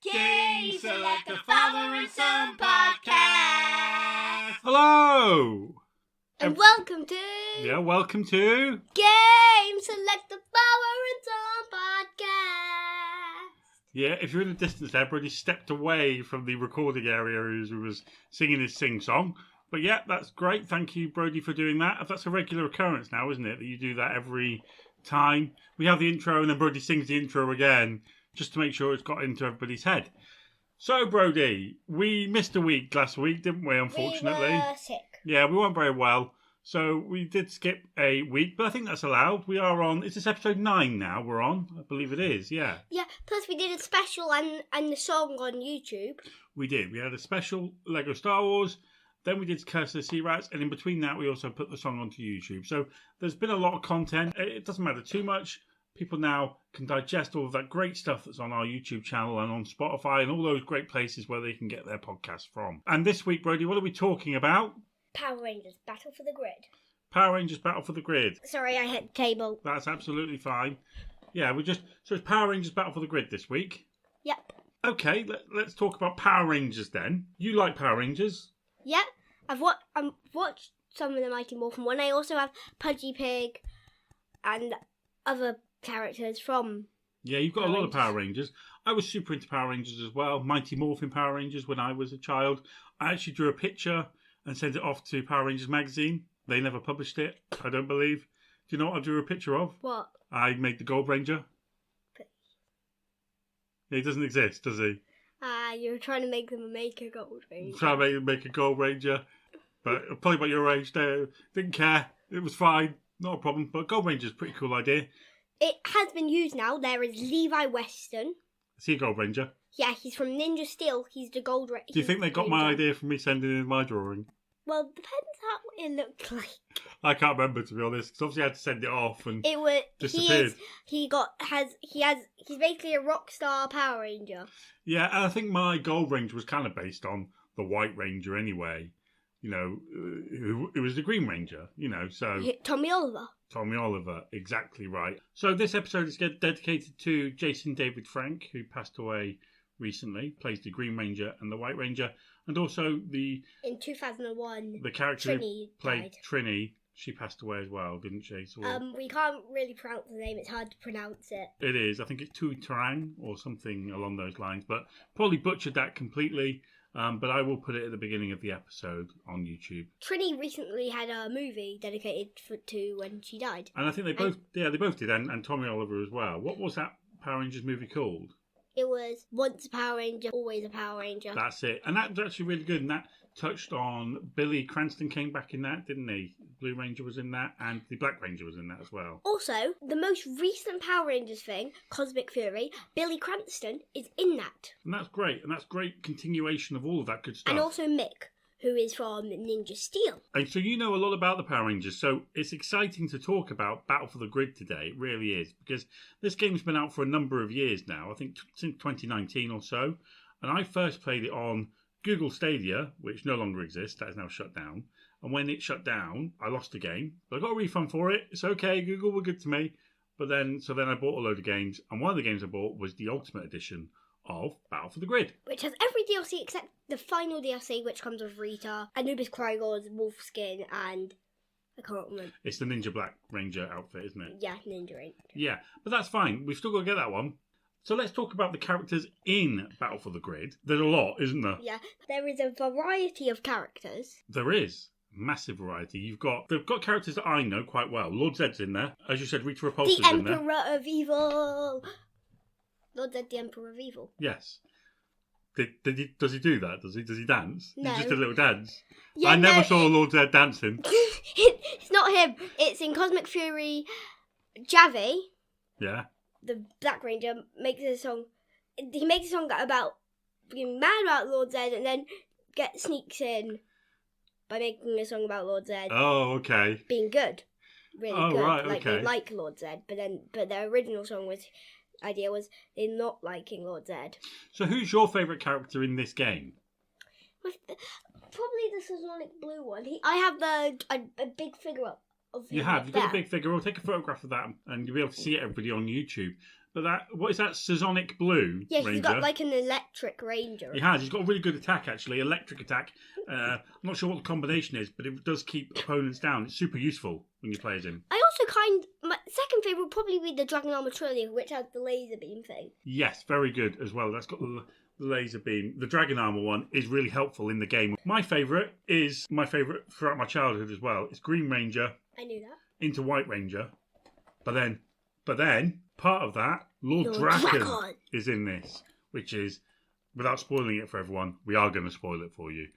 Game Select a Father and Son podcast. Hello! And welcome to welcome to Game Select the Father and Son podcast. Yeah, if you're in the distance there, Brody stepped away from the recording area as we was singing his sing-song. But yeah, that's great. Thank you, Brody, for doing that. That's a regular occurrence now, isn't it? That you do that every time. We have the intro and then Brody sings the intro again, just to make sure it's got into everybody's head. So, Brody, we missed a week last week, didn't we, unfortunately? We were sick. Yeah, we weren't very well. So we did skip a week, but I think that's allowed. We are on, is this episode 9 now we're on? I believe it is, yeah. Yeah, plus we did a special and the song on YouTube. We did. We had a special Lego Star Wars. Then we did Curse of the Sea Rats. And in between that, we also put the song onto YouTube. So there's been a lot of content. It doesn't matter too much. People now can digest all of that great stuff that's on our YouTube channel and on Spotify and all those great places where they can get their podcasts from. And this week, Brody, what are we talking about? Power Rangers Battle for the Grid. Power Rangers Battle for the Grid. Sorry, I hit the table. That's absolutely fine. Yeah, so it's Power Rangers Battle for the Grid this week. Yep. Okay, let's talk about Power Rangers then. You like Power Rangers? Yep. I've watched some of the Mighty Morphin one. I also have Pudgy Pig and other characters from... Yeah, you've got a lot of Power Rangers. I was super into Power Rangers as well. Mighty Morphin Power Rangers when I was a child. I actually drew a picture and sent it off to Power Rangers magazine. They never published it, I don't believe. Do you know what I drew a picture of? What? I made the Gold Ranger. He doesn't exist, does he? You're trying to make them make a Gold Ranger. Trying to make a Gold Ranger. But probably about your age there. Didn't care. It was fine. Not a problem. But Gold Ranger's a pretty cool idea. It has been used now. There is Levi Weston. Is he a Gold Ranger? Yeah, he's from Ninja Steel. He's the Gold Ranger. Do you think they got my idea from me sending in my drawing? Well, depends how it looked like. I can't remember, to be honest, because obviously I had to send it off and it was disappeared. He's basically a rock star Power Ranger. Yeah, and I think my Gold Ranger was kind of based on the White Ranger anyway. You know, who was the Green Ranger, you know, so... Tommy Oliver. Tommy Oliver, exactly right. So this episode is dedicated to Jason David Frank, who passed away recently, plays the Green Ranger and the White Ranger, and also in 2001, the character Trini who played died. Trini, she passed away as well, didn't she? So we can't really pronounce the name, it's hard to pronounce it. It is, I think it's Tu Tarang or something along those lines, but probably butchered that completely. But I will put it at the beginning of the episode on YouTube. Trini recently had a movie dedicated to when she died. And I think they both did, and Tommy Oliver as well. What was that Power Rangers movie called? It was Once a Power Ranger, Always a Power Ranger. That's it. And that was actually really good. And that touched on Billy Cranston came back in that, didn't he? Blue Ranger was in that, and the Black Ranger was in that as well. Also, the most recent Power Rangers thing, Cosmic Fury, Billy Cranston is in that. And that's great. And that's great continuation of all of that good stuff. And also Mick, who is from Ninja Steel. And so you know a lot about the Power Rangers, so it's exciting to talk about Battle for the Grid today. It really is, because this game's been out for a number of years now, I think since 2019 or so. And I first played it on Google Stadia, which no longer exists, that is now shut down. And when it shut down, I lost the game. But I got a refund for it. It's okay, Google were good to me. But then I bought a load of games, and one of the games I bought was the Ultimate Edition of Battle for the Grid. Which has every DLC except the final DLC, which comes with Rita, Anubis Krygor's wolf skin, and I can't remember. It's the Ninja Black Ranger outfit, isn't it? Yeah, Ninja Ranger. Yeah, but that's fine. We've still got to get that one. So let's talk about the characters in Battle for the Grid. There's a lot, isn't there? Yeah, there is a variety of characters. There is. Massive variety. They've got characters that I know quite well. Lord Zed's in there. As you said, Rita Repulsa's in there. The Emperor of Evil! Lord Zed, the Emperor of Evil. Yes. Does he do that? Does he dance? No. He just did a little dance. Yeah, I never saw Lord Zed dancing. It's not him. It's in Cosmic Fury. Javi, Yeah. the Black Ranger, makes a song. He makes a song about being mad about Lord Zed, and then sneaks in by making a song about Lord Zed Oh, okay. being good, really Oh, good. right, Like okay. they like Lord Zed, but their original song idea was they're not liking Lord Zed. So who's your favourite character in this game? Probably the Sonic Blue one. I have a big figure of him. You've got a big figure. We'll take a photograph of that and you'll be able to see it, everybody, on YouTube. But what is that? Sazonic Blue Yeah, Ranger? he's got like an electric ranger. He has. He's got a really good attack, actually. Electric attack. I'm not sure what the combination is, but it does keep opponents down. It's super useful when you play as him. I also my second favourite would probably be the Dragon Armor Trillium, which has the laser beam thing. Yes, very good as well. That's got the laser beam. The Dragon Armor one is really helpful in the game. My favourite is my favourite throughout my childhood as well. It's Green Ranger I knew that. into White Ranger. But then, part of that, Lord Drakkon is in this, which is, without spoiling it for everyone, we are going to spoil it for you.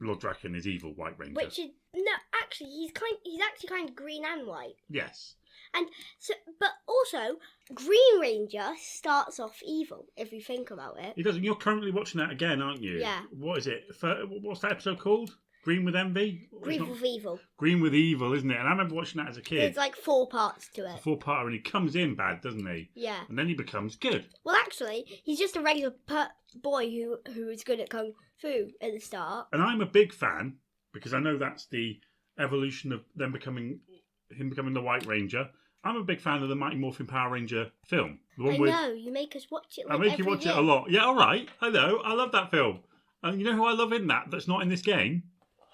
Lord Drakkon is evil White Ranger. Which is no, actually, he's actually kind of green and white. Yes. And so, but also, Green Ranger starts off evil if you think about it. He does. And you're currently watching that again, aren't you? Yeah. What is it? What's that episode called? Green with Envy? Green with Evil. Green with Evil, isn't it? And I remember watching that as a kid. There's like 4 parts to it. 4-parter, and he comes in bad, doesn't he? Yeah. And then he becomes good. Well, actually, he's just a regular boy who is good at kung fu at the start. And I'm a big fan, because I know that's the evolution of him becoming the White Ranger. I'm a big fan of the Mighty Morphin Power Ranger film. The one know, you make us watch it like I make you watch year. it a lot. Yeah, all right. I know. I love that film. And you know who I love in that's not in this game?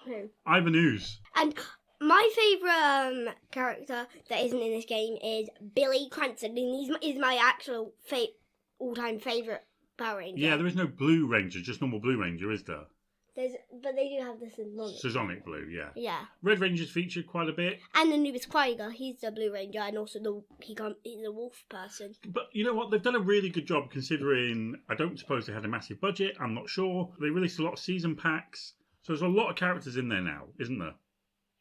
Who? Ivan Ooze. And my favourite character that isn't in this game is Billy Cranston, and he's my actual all-time favourite Power Ranger. Yeah, there is no Blue Ranger, just normal Blue Ranger, is there? But they do have this in London. Sazonic Blue, yeah. Yeah. Red Ranger's featured quite a bit. And Anubis Quaiga, he's the Blue Ranger, and also he's a wolf person. But you know what? They've done a really good job considering, I don't suppose they had a massive budget, I'm not sure. They released a lot of season packs. So there's a lot of characters in there now, isn't there?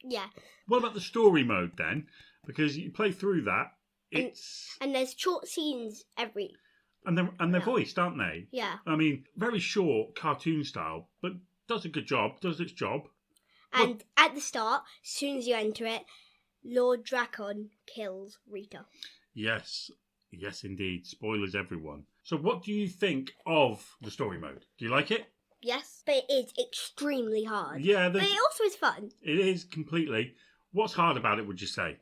Yeah. What about the story mode then? Because you play through that, and there's short scenes and they're voiced, aren't they? Yeah. I mean, very short, cartoon style, but does a good job, does its job. And at the start, as soon as you enter it, Lord Drakkon kills Rita. Yes, indeed. Spoilers, everyone. So what do you think of the story mode? Do you like it? Yes, but it is extremely hard. Yeah. But it also is fun. It is completely. What's hard about it, would you say?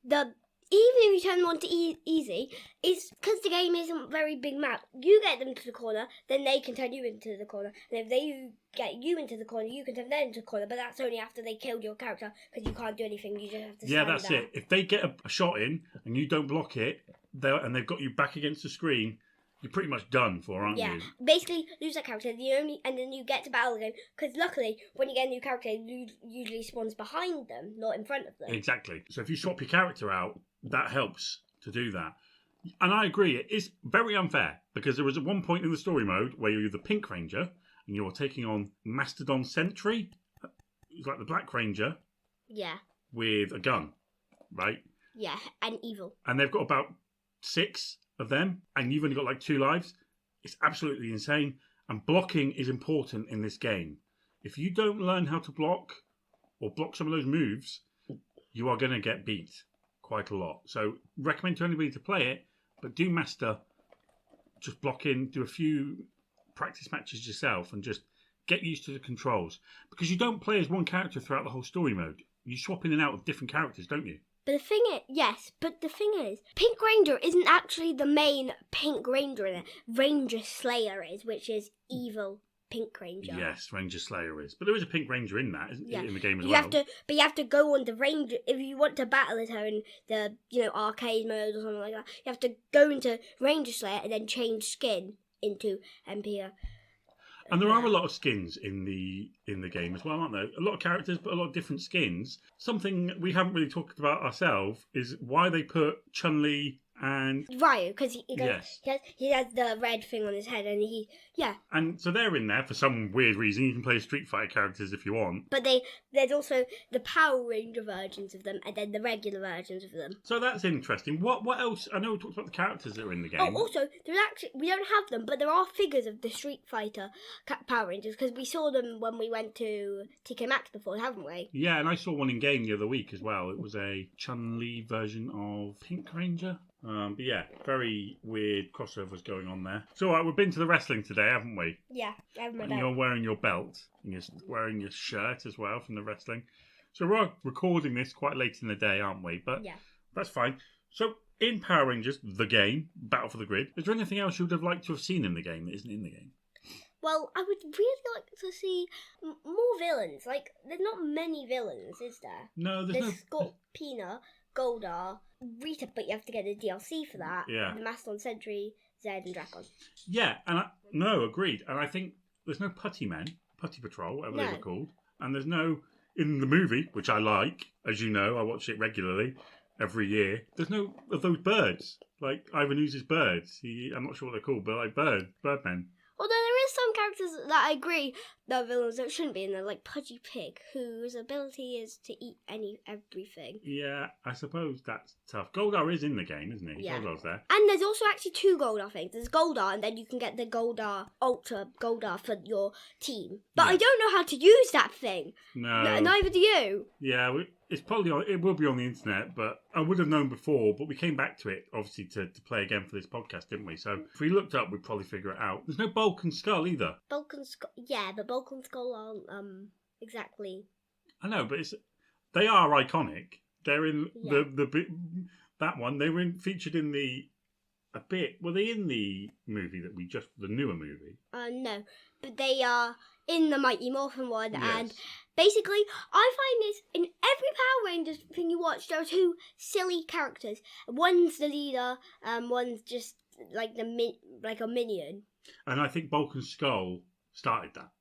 Even if you turn them on to easy, it's because the game isn't a very big map. You get them to the corner, then they can turn you into the corner. And if they get you into the corner, you can turn them into the corner. But that's only after they killed your character, because you can't do anything. You just have to stand that's there. it. If they get a shot in and you don't block it, and they've got you back against the screen, you're pretty much done for, aren't you? Basically, lose that character, and then you get to battle again. Because luckily, when you get a new character, it usually spawns behind them, not in front of them. Exactly. So if you swap your character out, that helps to do that. And I agree, it is very unfair, because there was at one point in the story mode where you're the Pink Ranger, and you're taking on Mastodon Sentry. It's like the Black Ranger. Yeah. With a gun, right? Yeah, and evil. And they've got about 6 of them, and you've only got like 2 lives. It's absolutely insane. And blocking is important in this game. If you don't learn how to block, or block some of those moves, you are going to get beat quite a lot. So recommend to anybody to play it, but do master just blocking, do a few practice matches yourself, and just get used to the controls. Because you don't play as one character throughout the whole story mode. You swap in and out of different characters, don't you? But the thing is, Pink Ranger isn't actually the main Pink Ranger in it. Ranger Slayer is, which is evil Pink Ranger. Yes, Ranger Slayer is. But there is a Pink Ranger in that, isn't in the game as you well. But you have to go on the Ranger, if you want to battle as her in the, arcade mode or something like that, you have to go into Ranger Slayer and then change skin into Empire. And there are a lot of skins in the game as well, aren't there? A lot of characters, but a lot of different skins. Something we haven't really talked about ourselves is why they put Chun-Li and Ryu, because yes. he has the red thing on his head, and And so they're in there for some weird reason. You can play Street Fighter characters if you want. But there's also the Power Ranger versions of them, and then the regular versions of them. So that's interesting. What else? I know we talked about the characters that are in the game. Oh, also, we don't have them, but there are figures of the Street Fighter Power Rangers, because we saw them when we went to TK Maxx before, haven't we? Yeah, and I saw one in game the other week as well. It was a Chun-Li version of Pink Ranger. But yeah, very weird crossovers going on there. So all right, we've been to the wrestling today, haven't we? Yeah, I have my And belt. you're wearing your belt, and you're wearing your shirt as well from the wrestling. So we're recording this quite late in the day, aren't we? But yeah, that's fine. So in Power Rangers, the game, Battle for the Grid, is there anything else you would have liked to have seen in the game that isn't in the game? Well, I would really like to see more villains. Like, there's not many villains, is there? No, There's Scorpina, Goldar, Rita, but you have to get the DLC for that. Yeah. The Mastodon, Sentry, Zed, and Dracon. Yeah, no, agreed. And I think there's no Putty Men, Putty Patrol, whatever they were called. And there's no, in the movie, which I like, as you know, I watch it regularly, every year, there's no of those birds. Like Ivan Ooze's birds. I'm not sure what they're called, but like birdmen. Although there is some characters that I agree that are villains that shouldn't be in there, like Pudgy Pig, whose ability is to eat everything. Yeah, I suppose that's tough. Goldar is in the game, isn't he? Yeah. Goldar's there. And there's also actually 2 Goldar things. There's Goldar, and then you can get the Goldar Ultra Goldar for your team. But I don't know how to use that thing. No. Neither do you. Yeah, it's probably it will be on the internet, but I would have known before. But we came back to it obviously to play again for this podcast, didn't we? So if we looked up, we'd probably figure it out. There's no Bulk and Skull either. Bulk and Skull, yeah, but Bulk and Skull aren't exactly. I know, but they are iconic. They're in Yeah. that one. They were featured in a bit. Were they in the movie the newer movie? No, but they are in the Mighty Morphin one, Yes. and basically, I find this in every Power Rangers thing you watch. There are 2 silly characters. One's the leader, one's just like a minion. And I think Bulk and Skull started that.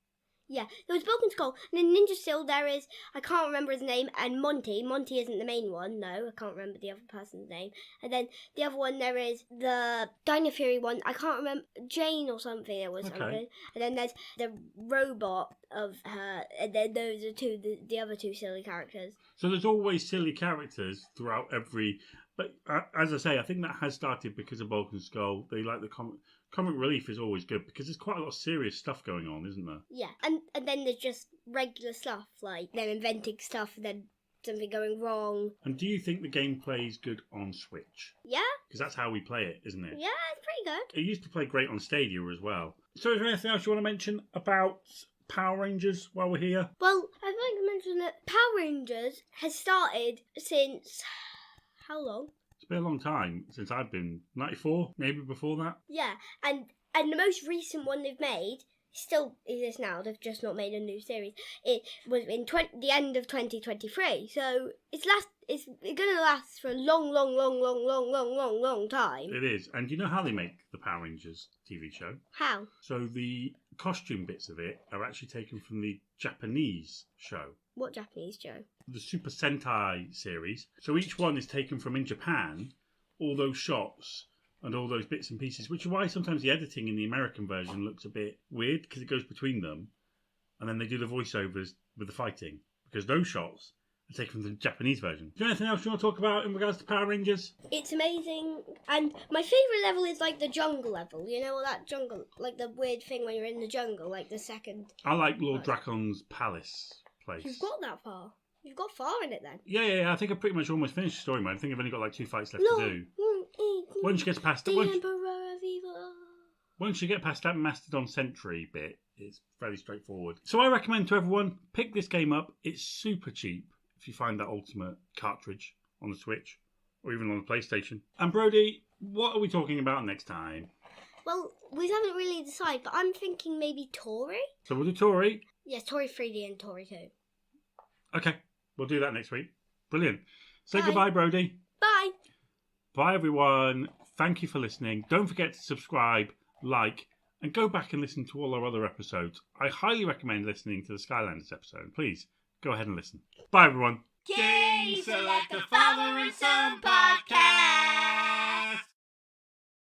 Yeah, there was Bulk and Skull, and then Ninja Steel there is, I can't remember his name, and Monty. Monty isn't the main one, no, I can't remember the other person's name. And then the other one there is the Dino Fury one, I can't remember, Jane or something, it was something. And then there's the robot of her, and then those are the other 2 silly characters. So there's always silly characters throughout every... But as I say, I think that has started because of Bulk and Skull. They like the comic relief is always good because there's quite a lot of serious stuff going on, isn't there? Yeah, and then there's just regular stuff, like them inventing stuff and then something going wrong. And do you think the gameplay is good on Switch? Yeah? Because that's how we play it, isn't it? Yeah, it's pretty good. It used to play great on Stadia as well. So is there anything else you want to mention about Power Rangers while we're here? Well, I'd like to mention that Power Rangers has started since... How long? It's been a long time since I've been 94, maybe before that. Yeah, and the most recent one they've made still exists now. They've just not made a new series. It was in the end of 2023, so it's going to last for a long time. It is. And do you know how they make the Power Rangers TV show? How? So the costume bits of it are actually taken from the Japanese show. What Japanese show? The Super Sentai series. So each one is taken from in Japan, all those shots and all those bits and pieces, which is why sometimes the editing in the American version looks a bit weird because it goes between them and then they do the voiceovers with the fighting because those shots are taken from the Japanese version. Is there anything else you want to talk about in regards to Power Rangers? It's amazing, and my favourite level is like the jungle level. You know, that jungle, like the weird thing when you're in the jungle, like the second. I like Lord Dracon's palace place. You've got that far. You've got far in it then. Yeah. I think I pretty much almost finished the story mode. I think I've only got like 2 fights left to do. Once you get past the Emperor of Evil. Once you get past that Mastodon Sentry bit, it's fairly straightforward. So I recommend to everyone, pick this game up. It's super cheap if you find that Ultimate cartridge on the Switch or even on the PlayStation. And Brody, what are we talking about next time? Well, we haven't really decided, but I'm thinking maybe Tori? So we'll do Tori. Yes, Tori 3D and Tori 2. Okay, we'll do that next week. Brilliant. Say Bye. goodbye, Brody. Bye! Bye, everyone. Thank you for listening. Don't forget to subscribe, like, and go back and listen to all our other episodes. I highly recommend listening to the Skylanders episode. Please, go ahead and listen. Bye, everyone. Game Select the Father and Son Podcast.